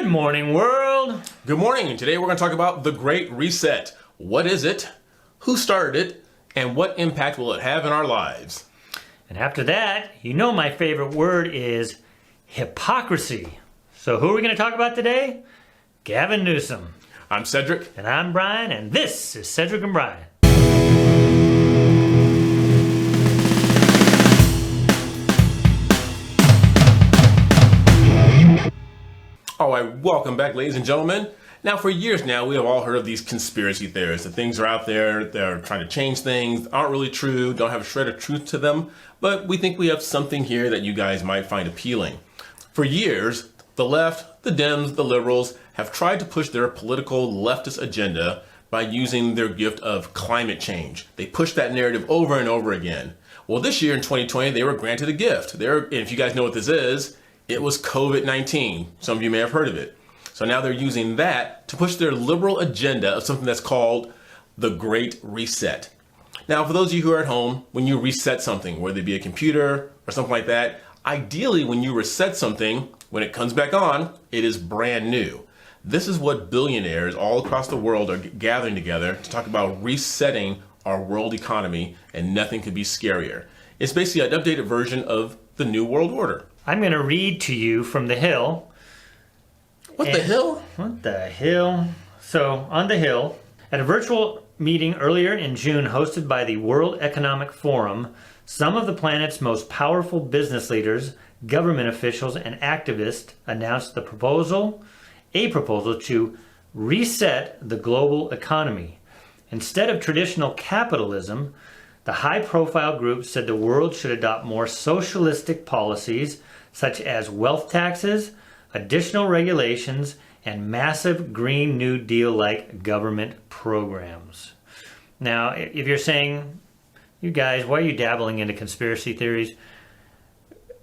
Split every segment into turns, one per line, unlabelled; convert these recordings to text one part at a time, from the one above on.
Good morning, world.
Good morning. Today we're going to talk about the Great Reset. What is it? Who started it? And what impact will it have in our lives?
And after that, you know my favorite word is hypocrisy. So who are we going to talk about today? Gavin Newsom.
I'm Cedric.
And I'm Brian, and this is Cedric and Brian.
All right, welcome back, ladies and gentlemen. Now, for years now, we have all heard of these conspiracy theories. The things are out there, they're trying to change things, aren't really true, don't have a shred of truth to them, but we think we have something here that you guys might find appealing. For years, the left, the Dems, the liberals have tried to push their political leftist agenda by using their gift of climate change. They push that narrative over and over again. Well, this year in 2020, they were granted a gift. And if you guys know what this is, it was COVID-19. Some of you may have heard of it. So now they're using that to push their liberal agenda of something that's called the Great Reset. Now, for those of you who are at home, when you reset something, whether it be a computer or something like that, ideally when you reset something, when it comes back on, it is brand new. This is what billionaires all across the world are gathering together to talk about resetting our world economy, and nothing could be scarier. It's basically an updated version of the New World Order.
I'm going to read to you from the Hill.
What the Hill?
What the Hill? So, on the Hill, at a virtual meeting earlier in June hosted by the World Economic Forum, some of the planet's most powerful business leaders, government officials, and activists announced a proposal to reset the global economy. Instead of traditional capitalism, the high-profile group said the world should adopt more socialistic policies such as wealth taxes, additional regulations, and massive Green New Deal-like government programs. Now, if you're saying, you guys, why are you dabbling into conspiracy theories?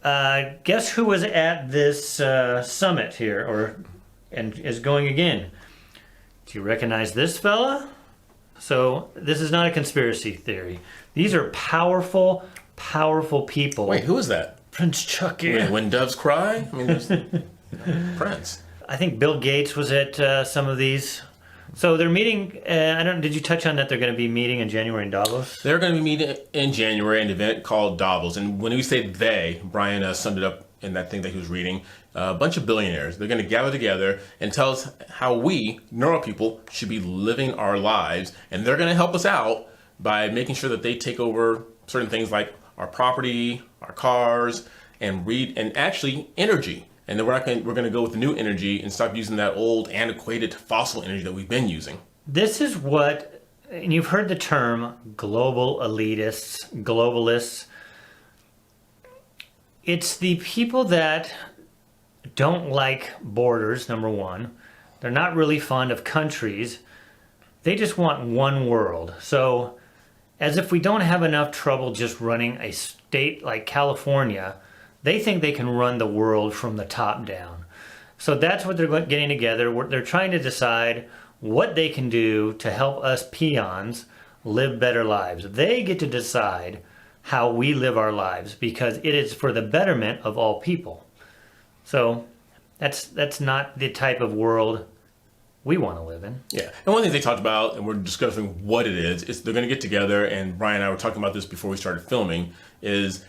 Guess who was at this summit here, and is going again? Do you recognize this fella? So this is not a conspiracy theory. These are powerful, powerful people.
Wait, who is that?
Prince Chucky.
When doves cry? I mean, there's Prince.
I think Bill Gates was at some of these. So they're meeting, did you touch on that they're going to be meeting in January in Davos?
They're going to be meeting in January at an event called Davos. And when we say they, Brian summed it up in that thing that he was reading, a bunch of billionaires. They're going to gather together and tell us how we, normal people, should be living our lives. And they're going to help us out by making sure that they take over certain things like our property, our cars, and actually energy. And then we're going to go with the new energy and stop using that old, antiquated fossil energy that we've been using.
This is what, and you've heard the term global elitists, globalists. It's the people that don't like borders, number one. They're not really fond of countries. They just want one world. So, as if we don't have enough trouble just running a state like California, they think they can run the world from the top down. So that's what they're getting together. They're trying to decide what they can do to help us peons live better lives. They get to decide how we live our lives because it is for the betterment of all people. So that's not the type of world we want to live in.
Yeah. And one thing they talked about, and we're discussing what it is they're going to get together, and Brian and I were talking about this before we started filming, is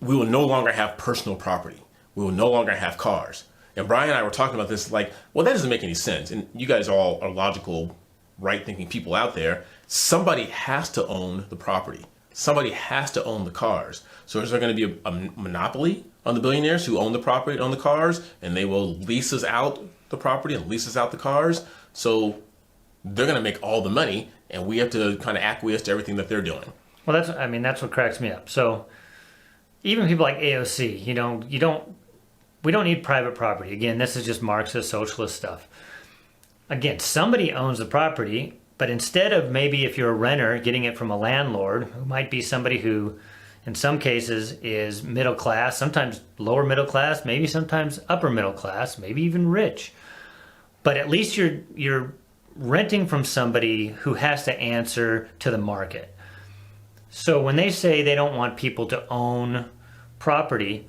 we will no longer have personal property. We will no longer have cars. And Brian and I were talking about this like, well, that doesn't make any sense. And you guys all are logical, right-thinking people out there. Somebody has to own the property. Somebody has to own the cars. So is there going to be a monopoly on the billionaires who own the property, own the cars, and they will lease us out the property and lease us out the cars? So they're going to make all the money, and we have to kind of acquiesce to everything that they're doing.
Well, that's what cracks me up. So even people like AOC, we don't need private property. Again, this is just Marxist, socialist stuff. Again, somebody owns the property, but instead of maybe if you're a renter getting it from a landlord, who might be somebody who in some cases is middle class, sometimes lower middle class, maybe sometimes upper middle class, maybe even rich. But at least you're renting from somebody who has to answer to the market. So when they say they don't want people to own property,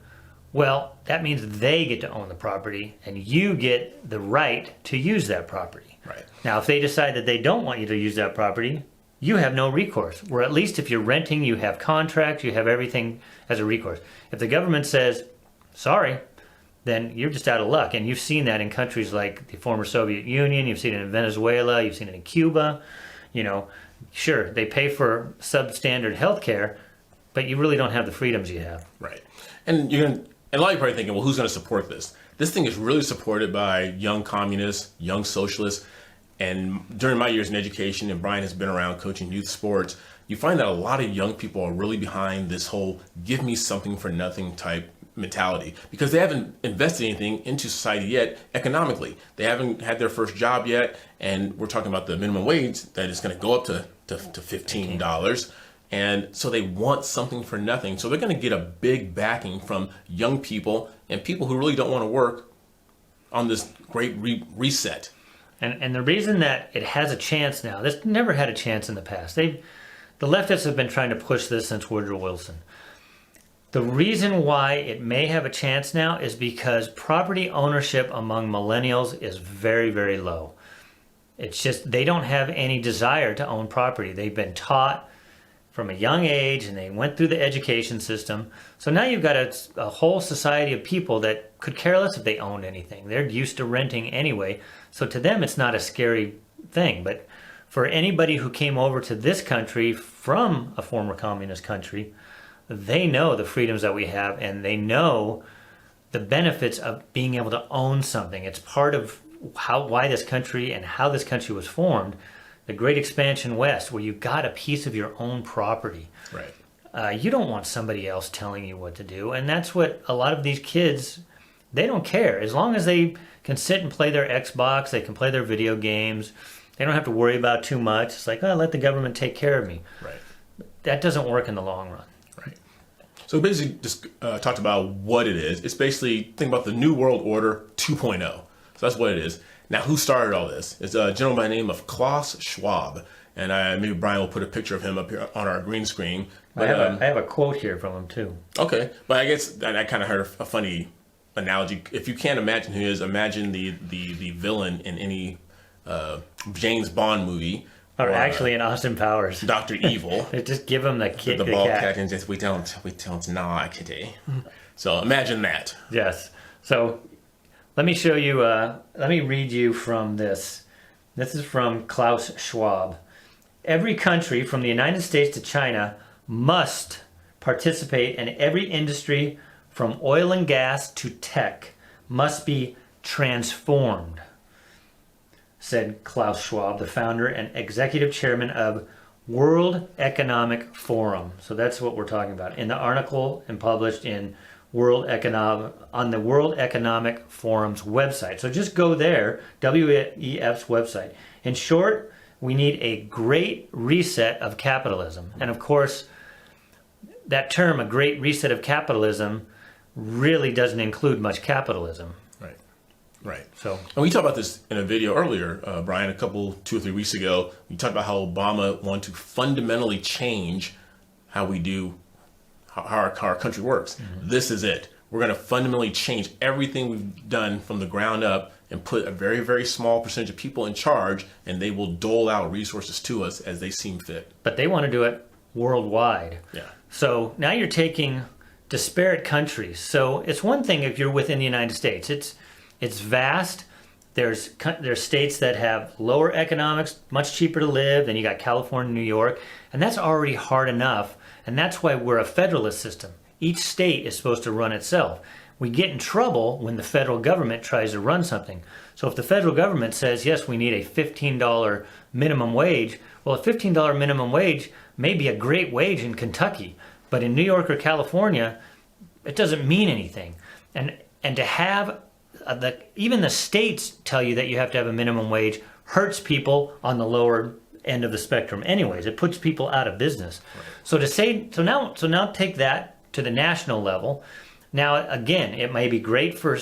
Well, that means they get to own the property and you get the right to use that property.
Right.
Now, if they decide that they don't want you to use that property, you have no recourse. Or at least if you're renting, you have contracts, you have everything as a recourse. If the government says, sorry, then you're just out of luck. And you've seen that in countries like the former Soviet Union, you've seen it in Venezuela, you've seen it in Cuba. You know, sure, they pay for substandard health care, but you really don't have the freedoms you have.
Right. And a lot of you are probably thinking, well, who's going to support this? This thing is really supported by young communists, young socialists. And during my years in education, and Brian has been around coaching youth sports, you find that a lot of young people are really behind this whole give me something for nothing type mentality, because they haven't invested anything into society yet economically. They haven't had their first job yet, and we're talking about the minimum wage that is going to go up to $15. And so they want something for nothing. So they're going to get a big backing from young people and people who really don't want to work on this great reset.
And the reason that it has a chance now, this never had a chance in the past. The leftists have been trying to push this since Woodrow Wilson. The reason why it may have a chance now is because property ownership among millennials is very, very low. It's just they don't have any desire to own property. They've been taught from a young age and they went through the education system. So now you've got a whole society of people that could care less if they owned anything. They're used to renting anyway. So to them, it's not a scary thing. But for anybody who came over to this country from a former communist country, they know the freedoms that we have and they know the benefits of being able to own something. It's part of why this country and how this country was formed. The Great Expansion West, where you got a piece of your own property.
Right.
You don't want somebody else telling you what to do. And that's what a lot of these kids, they don't care. As long as they can sit and play their Xbox, they can play their video games, they don't have to worry about too much. It's like, oh, let the government take care of me.
Right.
That doesn't work in the long run.
Right. So basically just talked about what it is. It's basically, think about the New World Order 2.0. So that's what it is. Now, who started all this? It's a gentleman by the name of Klaus Schwab. And maybe Brian will put a picture of him up here on our green screen. But,
I have a quote here from him, too.
Okay. But I guess I kind of heard a funny analogy. If you can't imagine who he is, imagine the villain in any James Bond movie.
Or actually in Austin Powers.
Dr. Evil.
Just give him the kid.
The ball cat and just, we don't know, kitty. So imagine that.
Yes. So let me show you, let me read you from this. This is from Klaus Schwab. Every country from the United States to China must participate in every industry from oil and gas to tech must be transformed, said Klaus Schwab, the founder and executive chairman of World Economic Forum. So that's what we're talking about in the article and published in on the World Economic Forum's website. So just go there, WEF's website. In short, we need a great reset of capitalism. And of course, that term, a great reset of capitalism, really doesn't include much capitalism.
Right.
So,
and we talked about this in a video earlier, Brian, 2 or 3 weeks ago. We talked about how Obama wanted to fundamentally change how we do, how our country works. Mm-hmm. This is it. We're going to fundamentally change everything we've done from the ground up and put a very, very small percentage of people in charge, and they will dole out resources to us as they seem fit.
But they want to do it worldwide.
Yeah.
So now you're taking disparate countries. So it's one thing if you're within the United States. It's vast. There's states that have lower economics, much cheaper to live. Then you got California, New York, and that's already hard enough. And that's why we're a federalist system. Each state is supposed to run itself. We get in trouble when the federal government tries to run something. So if the federal government says, yes, we need a $15 minimum wage, well, a $15 minimum wage may be a great wage in Kentucky, but in New York or California, it doesn't mean anything. And to have even the states tell you that you have to have a minimum wage hurts people on the lower end of the spectrum anyways. It puts people out of business. Right. So now take that to the national level. Now, again, it may be great for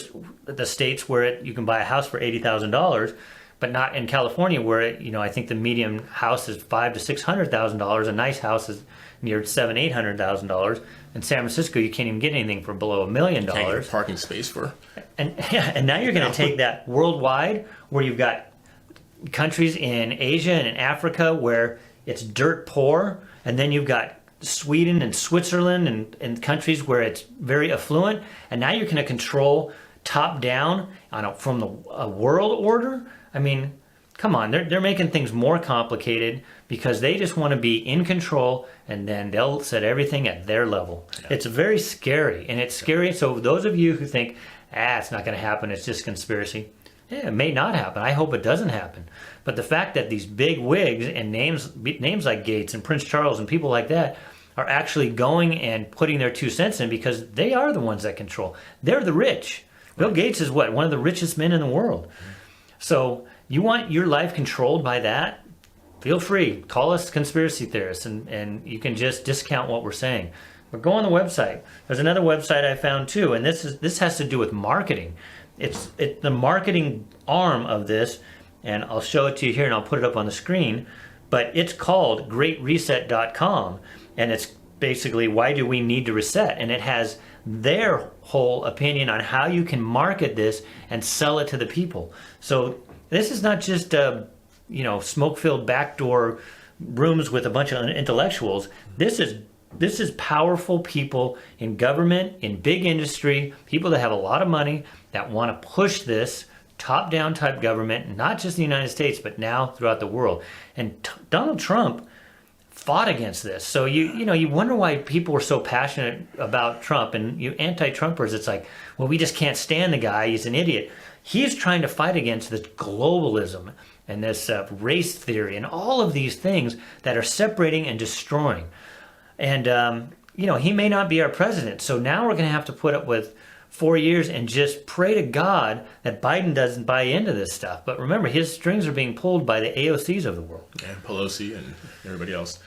the states where you can buy a house for $80,000, but not in California where, I think the median house is $500,000 to $600,000. A nice house is near $700,000, $800,000. In San Francisco, you can't even get anything for below $1 million.
Can't get a parking space for.
And now you're going to take that worldwide, where you've got countries in Asia and in Africa where it's dirt poor, and then you've got Sweden and Switzerland and countries where it's very affluent, and now you're going to control top down from a world order. I mean, come on, they're making things more complicated because they just want to be in control, and then they'll set everything at their level. Yeah. It's very scary, and it's scary. So those of you who think, it's not going to happen, it's just conspiracy. Yeah, it may not happen. I hope it doesn't happen. But the fact that these big wigs and names like Gates and Prince Charles and people like that are actually going and putting their 2 cents in, because they are the ones that control. They're the rich. Bill Gates is one of the richest men in the world. So you want your life controlled by that? Feel free. Call us conspiracy theorists, and you can just discount what we're saying. But go on the website. There's another website I found too, and this has to do with marketing. It's the marketing arm of this, and I'll show it to you here, and I'll put it up on the screen. But it's called greatreset.com, and it's basically, why do we need to reset? And it has their whole opinion on how you can market this and sell it to the people. So this is not just smoke-filled backdoor rooms with a bunch of intellectuals. This is powerful people in government, in big industry, people that have a lot of money that want to push this top-down type government, not just in the United States, but now throughout the world. And Donald Trump fought against this. So you wonder why people were so passionate about Trump, and you anti-Trumpers, it's like, well, we just can't stand the guy, he's an idiot. He's trying to fight against this globalism and this race theory and all of these things that are separating and destroying. And, he may not be our president. So now we're going to have to put up with 4 years and just pray to God that Biden doesn't buy into this stuff. But remember, his strings are being pulled by the AOCs of the world.
And Pelosi and everybody else.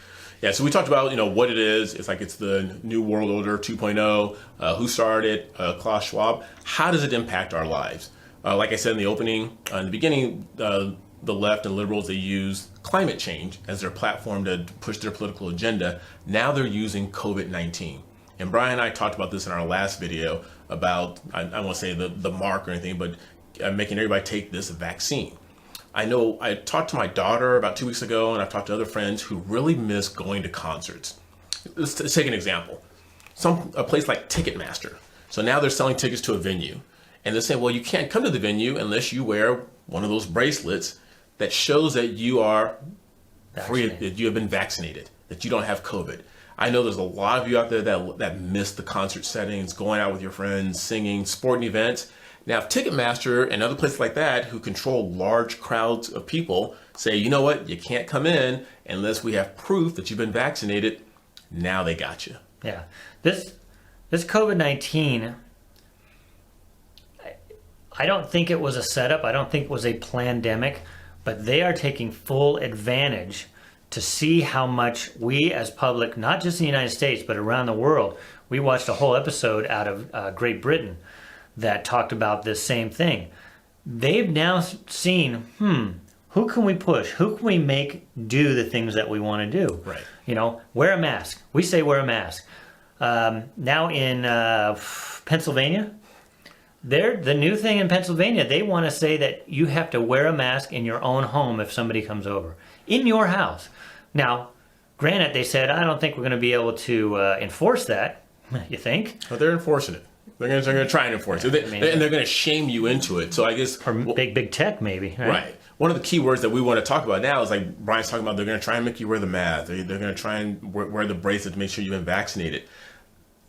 Yeah, so we talked about, what it is. It's like it's the New World Order 2.0. Who started it? Klaus Schwab. How does it impact our lives? Like I said in the beginning, the left and liberals, they use climate change as their platform to push their political agenda. Now they're using COVID-19. And Brian and I talked about this in our last video about, I won't say the mark or anything, but making everybody take this vaccine. I know I talked to my daughter about 2 weeks ago, and I've talked to other friends who really miss going to concerts. Let's take an example. A place like Ticketmaster. So now they're selling tickets to a venue. And they're saying, well, you can't come to the venue unless you wear one of those bracelets that shows that you are free, that you have been vaccinated, that you don't have COVID. I know there's a lot of you out there that miss the concert settings, going out with your friends, singing, sporting events. Now, if Ticketmaster and other places like that who control large crowds of people say, you know what, you can't come in unless we have proof that you've been vaccinated, now they got you.
Yeah. This COVID-19, I don't think it was a setup. I don't think it was a plandemic, but they are taking full advantage to see how much we as public, not just in the United States, but around the world. We watched a whole episode out of Great Britain that talked about this same thing. They've now seen, who can we push? Who can we make do the things that we want to do?
Right.
Wear a mask. We say wear a mask. Now in Pennsylvania, the new thing in Pennsylvania, they want to say that you have to wear a mask in your own home if somebody comes over. In your house. Now, granted, they said, I don't think we're going to be able to enforce that. You think?
Well, they're enforcing it. They're going to try and enforce it. And they're going to shame you into it. So I guess...
Or big tech, maybe.
Right. One of the key words that we want to talk about now is like Brian's talking about, they're going to try and make you wear the mask. They're going to try and wear the bracelet to make sure you've been vaccinated.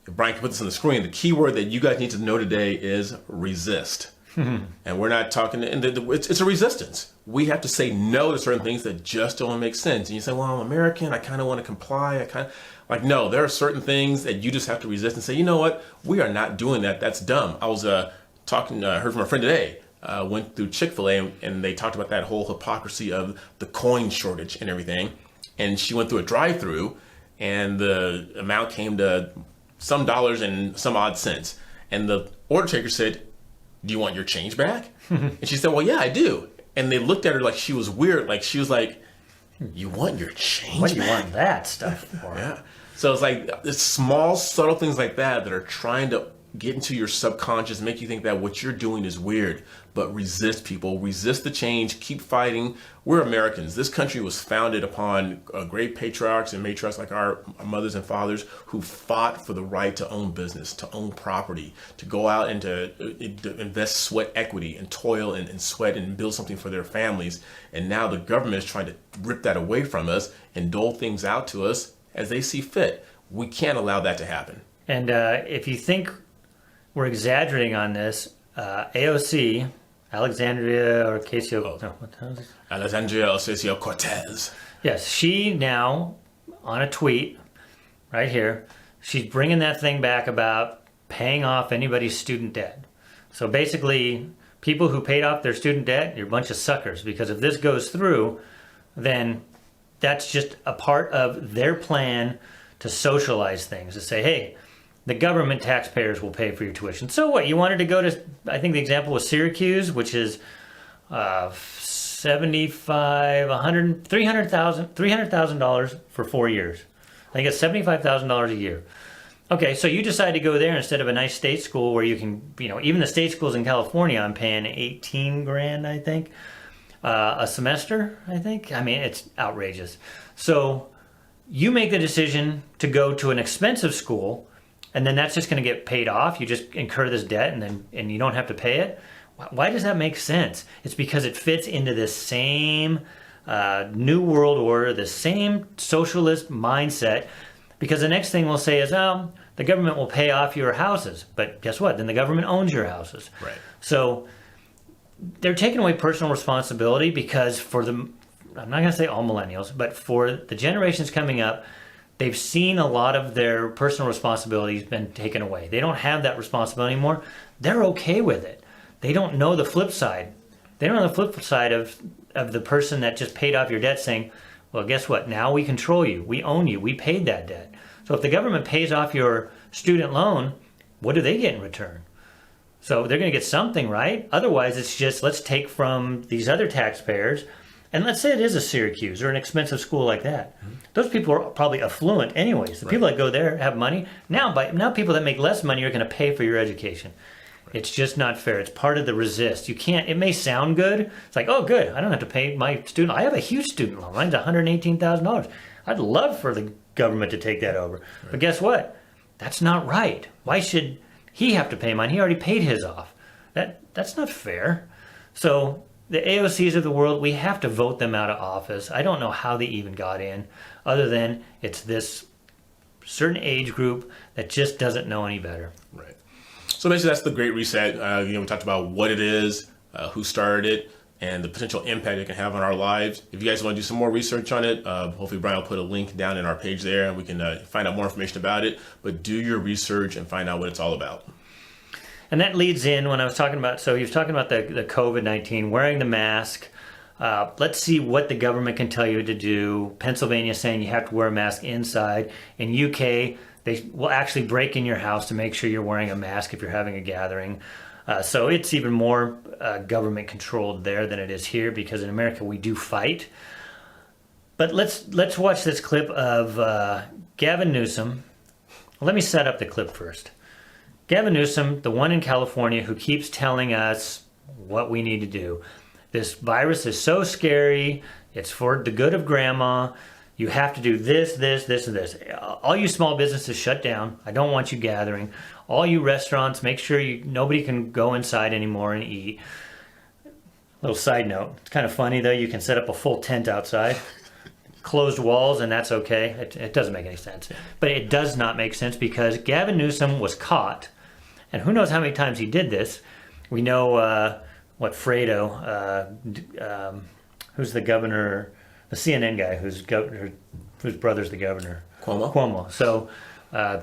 If Brian can put this on the screen, the key word that you guys need to know today is resist. And we're not talking, it's a resistance. We have to say no to certain things that just don't make sense. And you say, well, I'm American, I kind of want to comply. No, there are certain things that you just have to resist and say, you know what, we are not doing that. That's dumb. I was heard from a friend today, went through Chick-fil-A and they talked about that whole hypocrisy of the coin shortage and everything. And she went through a drive-through and the amount came to some dollars and some odd cents. And the order taker said, do you want your change back? And she said, well, yeah, I do. And they looked at her like she was weird. Like she was like, "You want your change?
What do you
back?"
want that stuff for?
Yeah. So it's like it's small, subtle things like that are trying to get into your subconscious, make you think that what you're doing is weird. But resist, people. Resist the change. Keep fighting. We're Americans. This country was founded upon great patriarchs and matriarchs like our mothers and fathers who fought for the right to own business, to own property, to go out and to invest sweat equity and toil and sweat and build something for their families. And now the government is trying to rip that away from us and dole things out to us as they see fit. We can't allow that to happen.
And if you think we're exaggerating on this, AOC, Alexandria
Ocasio-Cortez.
Yes, she now, on a tweet, right here, she's bringing that thing back about paying off anybody's student debt. So basically, people who paid off their student debt, you're a bunch of suckers. Because if this goes through, then that's just a part of their plan to socialize things, to say, hey, the government taxpayers will pay for your tuition. So what, you wanted to go to, I think the example was Syracuse, which is $300,000 for 4 years. I think it's $75,000 a year. Okay, so you decide to go there instead of a nice state school where you can, even the state schools in California, I'm paying 18 grand, I think, a semester, I think. I mean, it's outrageous. So you make the decision to go to an expensive school, and then that's just going to get paid off. You just incur this debt, and you don't have to pay it. Why does that make sense? It's because it fits into this same new world order, the same socialist mindset. Because the next thing we'll say is, the government will pay off your houses. But guess what? Then the government owns your houses.
Right.
So they're taking away personal responsibility because for the, I'm not going to say all millennials, but for the generations coming up, they've seen a lot of their personal responsibilities been taken away. They don't have that responsibility anymore. They're okay with it. They don't know the flip side. They don't know the flip side of the person that just paid off your debt saying, well, guess what? Now we control you. We own you. We paid that debt. So if the government pays off your student loan, what do they get in return? So they're going to get something, right? Otherwise, it's just let's take from these other taxpayers. And let's say it is a Syracuse or an expensive school like that. Mm-hmm. Those people are probably affluent anyways. The people that go there have money. Now people that make less money are going to pay for your education. Right. It's just not fair. It's part of the resist. You can't, it may sound good. It's like, oh, good. I don't have to pay my student. I have a huge student loan. Mine's $118,000. I'd love for the government to take that over. Right. But guess what? That's not right. Why should he have to pay mine? He already paid his off. That's not fair. So the AOCs of the world, we have to vote them out of office. I don't know how they even got in, other than it's this certain age group that just doesn't know any better.
Right. So basically, that's the Great Reset. We talked about what it is, who started it, and the potential impact it can have on our lives. If you guys want to do some more research on it, hopefully Brian will put a link down in our page there, and we can find out more information about it. But do your research and find out what it's all about.
And that leads in when I was talking about, so he was talking about the COVID-19, wearing the mask. Let's see what the government can tell you to do. Pennsylvania saying you have to wear a mask inside. In UK, they will actually break in your house to make sure you're wearing a mask if you're having a gathering. So it's even more government controlled there than it is here, because in America we do fight. But let's watch this clip of Gavin Newsom. Let me set up the clip first. Gavin Newsom, the one in California who keeps telling us what we need to do. This virus is so scary. It's for the good of grandma. You have to do this, this, this, and this. All you small businesses shut down. I don't want you gathering. All you restaurants, make sure nobody can go inside anymore and eat. Little side note. It's kind of funny though. You can set up a full tent outside. Closed walls, and that's okay. It doesn't make any sense. But it does not make sense because Gavin Newsom was caught. And who knows how many times he did this. We know Fredo, who's the governor, the CNN guy whose brother's the governor.
Cuomo.
So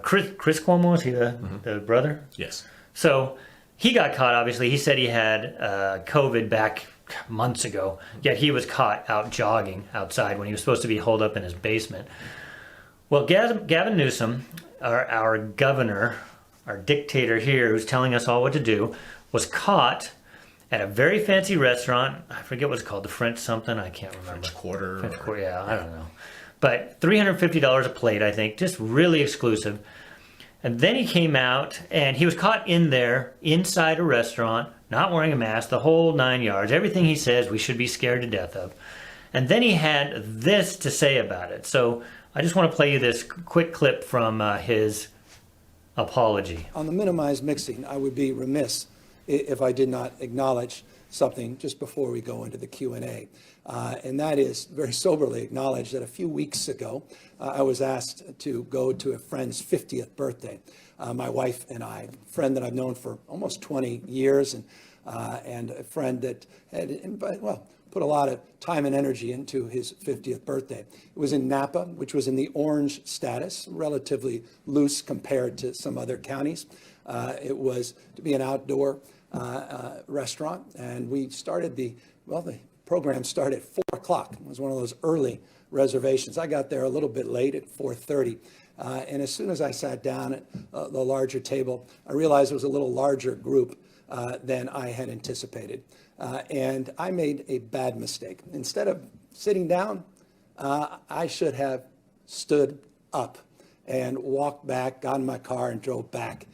Chris Cuomo, is he the brother?
Yes.
So he got caught, obviously. He said he had COVID back months ago, yet he was caught out jogging outside when he was supposed to be holed up in his basement. Well, Gavin Newsom, our governor, our dictator here who's telling us all what to do, was caught at a very fancy restaurant. I forget what it's called, the French something. I can't remember.
French Quarter.
French Quarter, yeah, I don't know. But $350 a plate, I think, just really exclusive. And then he came out, and he was caught in there, inside a restaurant, not wearing a mask, the whole 9 yards, everything he says we should be scared to death of. And then he had this to say about it. So I just want to play you this quick clip from his apology.
On the minimized mixing, I would be remiss if I did not acknowledge something just before we go into the Q&A. And that is very soberly acknowledge that a few weeks ago, I was asked to go to a friend's 50th birthday. My wife and I, a friend that I've known for almost 20 years, and a friend that had, put a lot of time and energy into his 50th birthday. It was in Napa, which was in the orange status, relatively loose compared to some other counties. It was to be an outdoor restaurant, and we started the program started at 4 o'clock. It was one of those early reservations. I got there a little bit late at 4:30. And as soon as I sat down at the larger table, I realized it was a little larger group than I had anticipated. And I made a bad mistake. Instead of sitting down, I should have stood up and walked back, got in my car, and drove back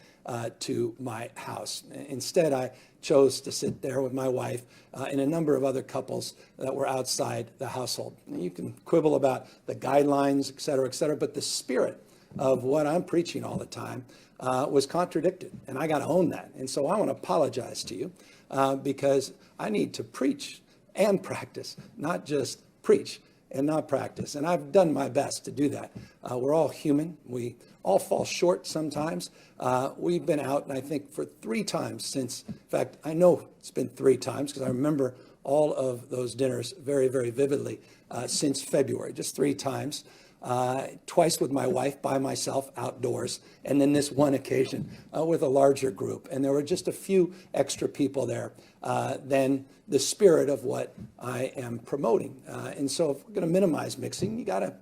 to my house. Instead, I chose to sit there with my wife and a number of other couples that were outside the household. And you can quibble about the guidelines, et cetera, but the spirit of what I'm preaching all the time was contradicted, and I got to own that. And so I want to apologize to you because I need to preach and practice, not just preach and not practice. And I've done my best to do that. We're all human. We all fall short sometimes. We've been out, and I think for 3 times since, in fact, I know it's been 3 times because I remember all of those dinners very, very vividly since February, just 3 times. Twice with my wife, by myself, outdoors, and then this one occasion with a larger group. And there were just a few extra people there than the spirit of what I am promoting. And so if we're going to minimize mixing, you got to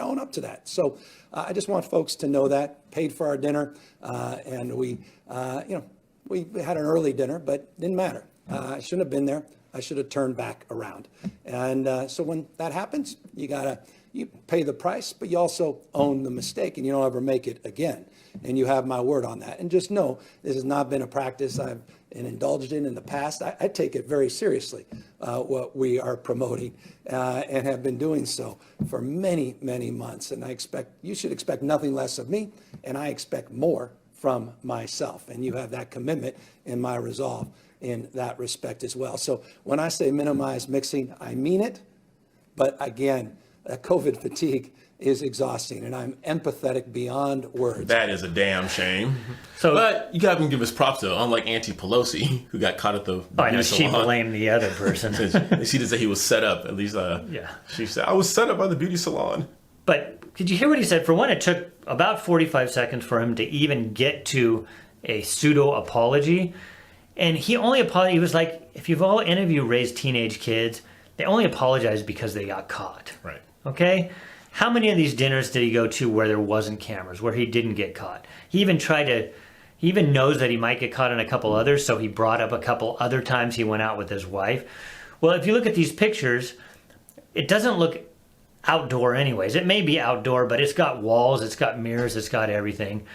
own up to that. So I just want folks to know that. Paid for our dinner, and we had an early dinner, but didn't matter. I shouldn't have been there. I should have turned back around. And so when that happens, you pay the price, but you also own the mistake, and you don't ever make it again. And you have my word on that. And just know this has not been a practice I've indulged in the past. I take it very seriously, what we are promoting, and have been doing so for many, many months. And you should expect nothing less of me, and I expect more from myself. And you have that commitment in my resolve in that respect as well. So when I say minimize mixing, I mean it. But again, COVID fatigue is exhausting, and I'm empathetic beyond words.
That is a damn shame. But you got to give us props, though. Unlike Auntie Pelosi, who got caught at the
I know, she blamed the other person.
She did say he was set up. At least, she said, I was set up by the beauty salon.
But did you hear what he said? For one, it took about 45 seconds for him to even get to a pseudo-apology. And he only apologized. He was like, if any of you raised teenage kids, they only apologized because they got caught.
Right.
Okay? How many of these dinners did he go to where there wasn't cameras, where he didn't get caught? He even knows that he might get caught in a couple others, so he brought up a couple other times he went out with his wife. Well, if you look at these pictures, it doesn't look outdoor anyways. It may be outdoor, but it's got walls, it's got mirrors, it's got everything.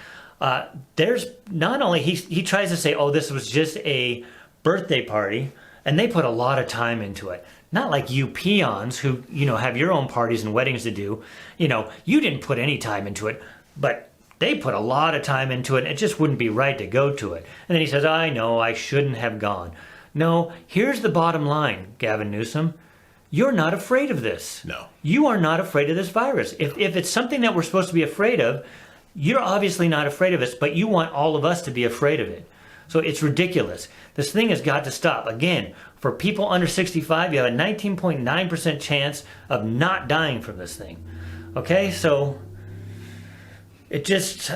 There's not only, he tries to say, oh, this was just a birthday party, and they put a lot of time into it. Not like you peons who, have your own parties and weddings to do. You didn't put any time into it, but they put a lot of time into it. It just wouldn't be right to go to it. And then he says, I know, I shouldn't have gone. No, here's the bottom line, Gavin Newsom. You're not afraid of this.
No.
You are not afraid of this virus. If it's something that we're supposed to be afraid of, you're obviously not afraid of it, but you want all of us to be afraid of it. So it's ridiculous. This thing has got to stop. Again, for people under 65, you have a 19.9% chance of not dying from this thing. Okay, so it just,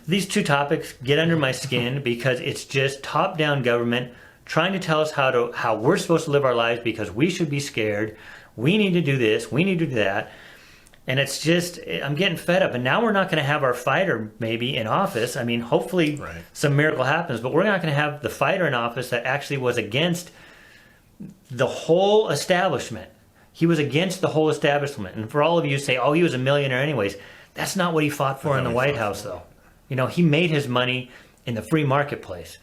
these 2 topics get under my skin because it's just top-down government trying to tell us how we're supposed to live our lives because we should be scared. We need to do this. We need to do that. And it's just, I'm getting fed up. And now we're not going to have our fighter maybe in office. I mean, hopefully some miracle happens, but we're not going to have the fighter in office that actually was against the whole establishment. He was against the whole establishment. And for all of you who say, oh, he was a millionaire anyways, that's not what he fought for in the White House, though. You know, he made his money in the free marketplace.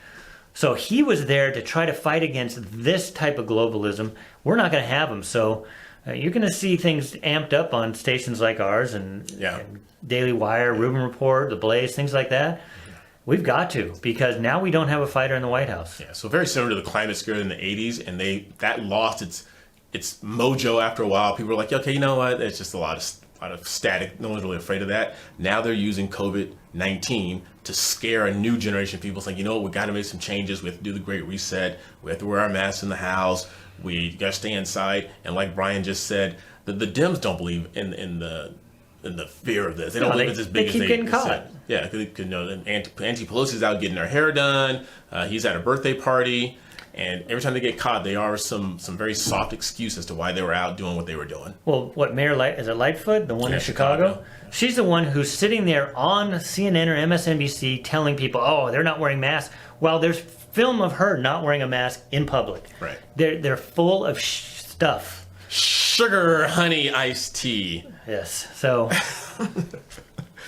So he was there to try to fight against this type of globalism. We're not going to have him. So you're going to see things amped up on stations like ours and Daily Wire, Rubin Report, The Blaze, things like that. We've got to, because now we don't have a fighter in the White House.
Yeah, so very similar to the climate scare in the 80s, and that lost its mojo after a while. People were like, okay, you know what? It's just a lot of static. No one's really afraid of that. Now they're using COVID-19 to scare a new generation of people, saying, you know what, we got to make some changes. We have to do the Great Reset. We have to wear our masks in the house. We got to stay inside. And like Brian just said, the Dems don't believe in the fear of this. They don't believe it's as big as they
keep getting caught.
said. Yeah, because you know, Nancy Pelosi's out getting her hair done. He's at a birthday party. And every time they get caught, they are some very soft excuse as to why they were out doing what they were doing.
Well, what, Mayor is it Lightfoot, the one in Chicago? She's the one who's sitting there on CNN or MSNBC telling people, oh, they're not wearing masks. Well, there's film of her not wearing a mask in public.
Right.
They're full of stuff.
Sugar, honey, iced tea.
Yes. So,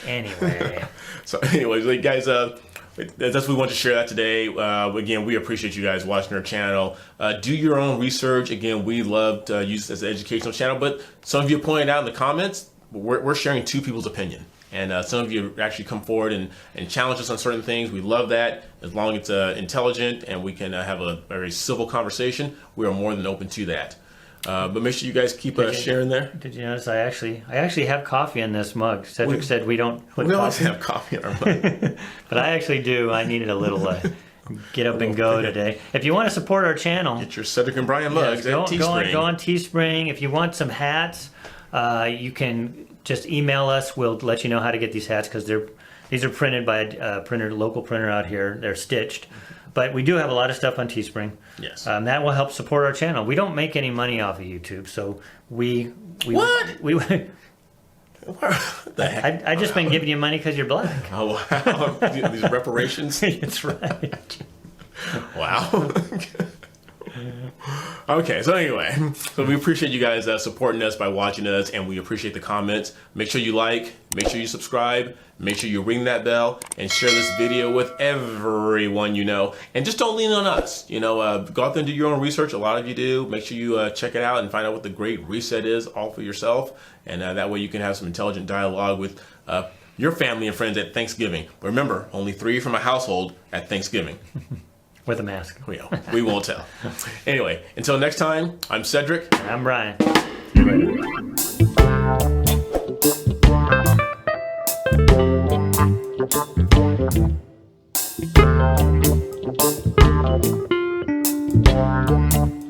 anyway.
So, anyways, like, guys, that's what we want to share that today. Again, we appreciate you guys watching our channel. Do your own research. Again, we love to use this as an educational channel, but some of you pointed out in the comments, we're sharing two people's opinion. And some of you actually come forward and challenge us on certain things. We love that. As long as it's intelligent and we can have a very civil conversation, we are more than open to that. But make sure you guys keep sharing there.
Did you notice I actually have coffee in this mug? Cedric said we don't put
We
coffee.
always have coffee in our mug.
But I actually do. I needed a little get up and go today. If you want to support our channel,
Get your Cedric and Brian mugs at Teespring.
Go on Teespring. If you want some hats, you can just email us. We'll let you know how to get these hats, because these are printed by a local printer out here. They're stitched. But we do have a lot of stuff on Teespring.
Yes.
That will help support our channel. We don't make any money off of YouTube, so we
What?
We
What the heck?
I just been giving you money because you're black.
Oh, wow. These reparations?
That's right.
Wow. Okay, so anyway, so we appreciate you guys supporting us by watching us, and we appreciate the comments. Make sure you like, make sure you subscribe, make sure you ring that bell, and share this video with everyone you know. And just don't lean on us. You know, go out there and do your own research. A lot of you do. Make sure you check it out and find out what the Great Reset is all for yourself. And that way you can have some intelligent dialogue with your family and friends at Thanksgiving. But remember, only 3 from a household at Thanksgiving.
With a mask.
We won't tell. Anyway, until next time, I'm Cedric.
And I'm Brian.
See you later.